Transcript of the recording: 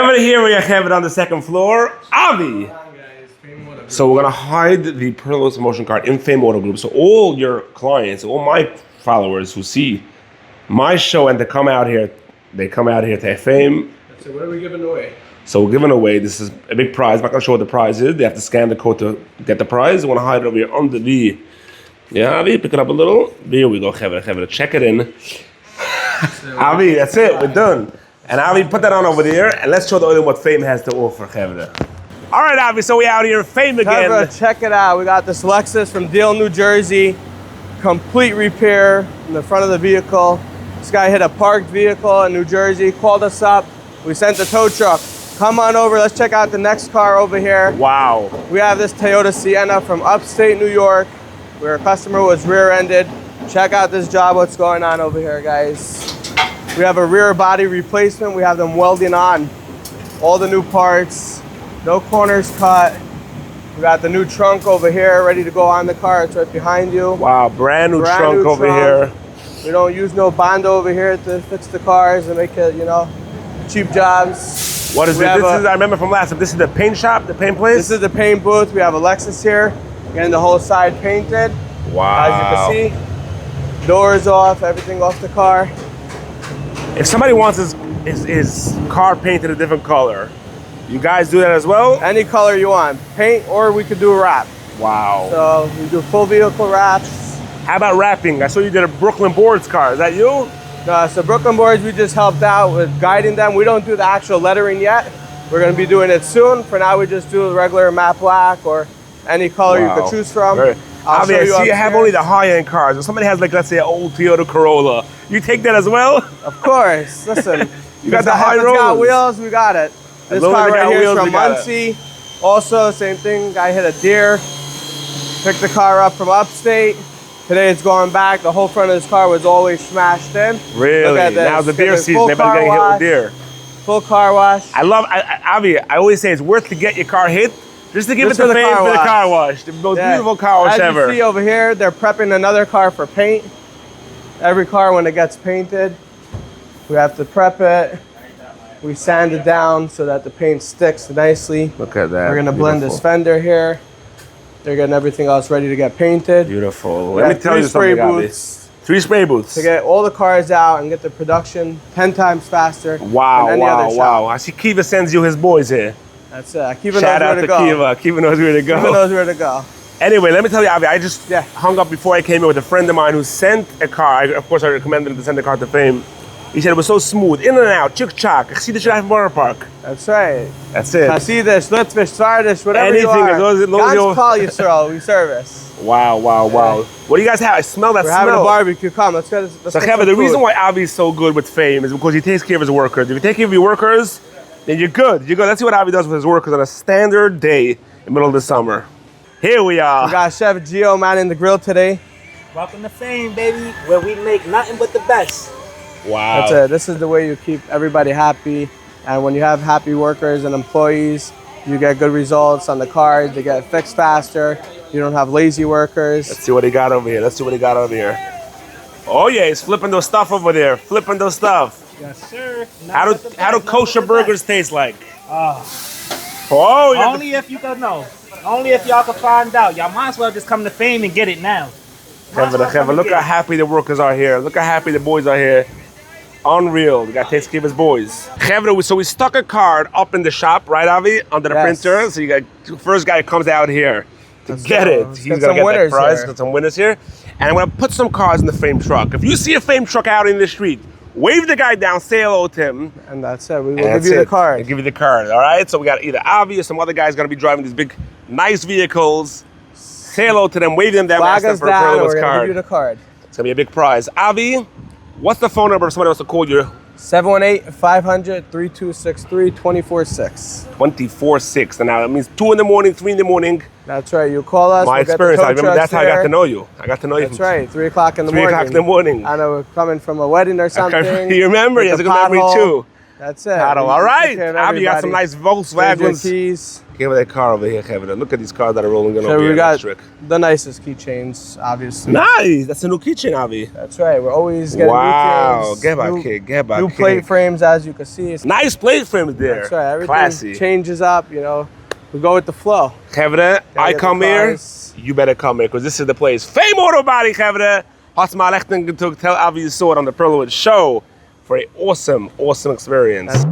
Over here we have it on the second floor, Avi. So we're gonna hide the Perlowitz motion card in Fame Auto Group. So all your clients, all my followers who see my show and they come out here to Fame. So what are we giving away? So we're giving away, this is a big prize. I'm not gonna show what the prize is. They have to scan the code to get the prize. We wanna hide it over here under the, yeah, Avi, pick it up a little. Here we go, Chevra, check it in. Avi, that's it, we're done. And Avi, put that on over there, and let's show the audience what Fame has to offer, Chevra. All right, Avi, so we out here in Fame again. Chevra, check it out. We got this Lexus from Deal, New Jersey. Complete repair in the front of the vehicle. This guy hit a parked vehicle in New Jersey, called us up. We sent the tow truck. Come on over, let's check out the next car over here. Wow. We have this Toyota Sienna from upstate New York, where a customer was rear-ended. Check out this job, what's going on over here, guys. We have a rear body replacement. We have them welding on all the new parts. No corners cut. We got the new trunk over here ready to go on the car. It's right behind you. Wow, brand new trunk over here. We don't use no Bondo over here to fix the cars and make it, you know, cheap jobs. What is it? I remember from last time, this is the paint shop, the paint place? This is the paint booth. We have a Lexus here. Getting the whole side painted. Wow. As you can see, doors off, everything off the car. If somebody wants his car painted a different color, you guys do that as well? Any color you want, paint, or we could do a wrap. Wow. So we do full vehicle wraps. How about wrapping? I saw you did a Brooklyn Boards car. Is that you? So Brooklyn Boards, we just helped out with guiding them. We don't do the actual lettering yet. We're going to be doing it soon. For now, we just do a regular matte black or any color you could choose from. I see you have only the high-end cars. If somebody has, like, let's say, an old Toyota Corolla, you take that as well? Of course. Listen, you got the high roads. If it's got wheels, we got it. This car right here is from Muncie. Also, same thing. Guy hit a deer. Picked the car up from upstate. Today it's going back. The whole front of this car was always smashed in. Really? Now the deer season. Everybody's getting hit with deer. Full car wash. Avi, I always say it's worth to get your car hit. Just to give it to Fame for the car wash. The most beautiful car wash ever. As you see over here, they're prepping another car for paint. Every car, when it gets painted, we have to prep it. We sand it down so that the paint sticks nicely. Look at that. We're going to blend this fender here. They're getting everything else ready to get painted. Beautiful. Let me tell you something, Avi. 3 spray booths. To get all the cars out and get the production 10 times faster than any other shop. Wow. I see Kiva sends you his boys here. That's it. Kiva Shout out to Kiva. Kiva knows where to go. Kiva knows where to go. Anyway, let me tell you, Avi, I just hung up before I came in with a friend of mine who sent a car. Of course, I recommended him to send the car to Fame. He said it was so smooth, in and out, chick-chock. I see the shit out from Borough Park. That's right. That's it. I see this, Litvish, Sardish, whatever you are. God's call you, Cyril. We service. Wow. What do you guys have? I smell that smell. We're having a barbecue. Come, let's get So, Kevin, the reason why Avi's so good with Fame is because he takes care of his workers. If you take care of your workers, then you're good. Let's see what Avi does with his workers on a standard day in the middle of the summer. Here we are. We got Chef Gio manning the grill today. Welcome to Fame, baby, where we make nothing but the best. Wow. That's it. This is the way you keep everybody happy. And when you have happy workers and employees, you get good results on the cars. They get fixed faster. You don't have lazy workers. Let's see what he got over here. Oh yeah, he's flipping those stuff over there. Yes, sir. How do kosher burgers taste like? Only if you can know. Only if y'all can find out. Y'all might as well just come to Fame and get it now. Kevin, look how happy the workers are here. Look how happy the boys are here. Unreal. The guy takes care of his boys. Kevin, so we stuck a card up in the shop, right, Avi? Under the printer. So you got the first guy comes out here to get it. He's gonna get that prize. Got some winners here. And I'm gonna put some cars in the Fame truck. If you see a Fame truck out in the street, wave the guy down, say hello to him. And that's it. We will give you the card. We'll give you the card, all right? So we got either Avi or some other guys gonna be driving these big, nice vehicles. Say hello to them, wave them down, ask them for a Perlowitz card. Give you the card. It's gonna be a big prize. Avi, what's the phone number if somebody wants to call you? 718-500-3263, 24/6. 24/6. And now that means 2 in the morning, 3 in the morning. That's right. You call us. My experience, I remember that's how I got to know you. That's right. 3 o'clock in the morning. 3 o'clock in the morning. I know we're coming from a wedding or something. You remember? He has a good memory too. That's it. All We right. take care of Avi got some everybody. nice Volkswagens. Keys. Give me that car over here, Kevin. Look at these cars that are rolling in So over we here. got Electric. the nicest keychains, obviously. Nice. That's a new kitchen, Avi. That's right. We're always getting Wow. new things. Get back new, here. Get back New here. plate frames, as you can see. It's, Nice plate frames there. that's right. Everything Classy. changes up, you know. We go with the flow. Kevin, I get come the here. cars. You better come here because this is the place. Fame Auto Body, Kevin. Hatzalah lechten to tell Avi you saw it on the Perlowitz show for an awesome, awesome experience.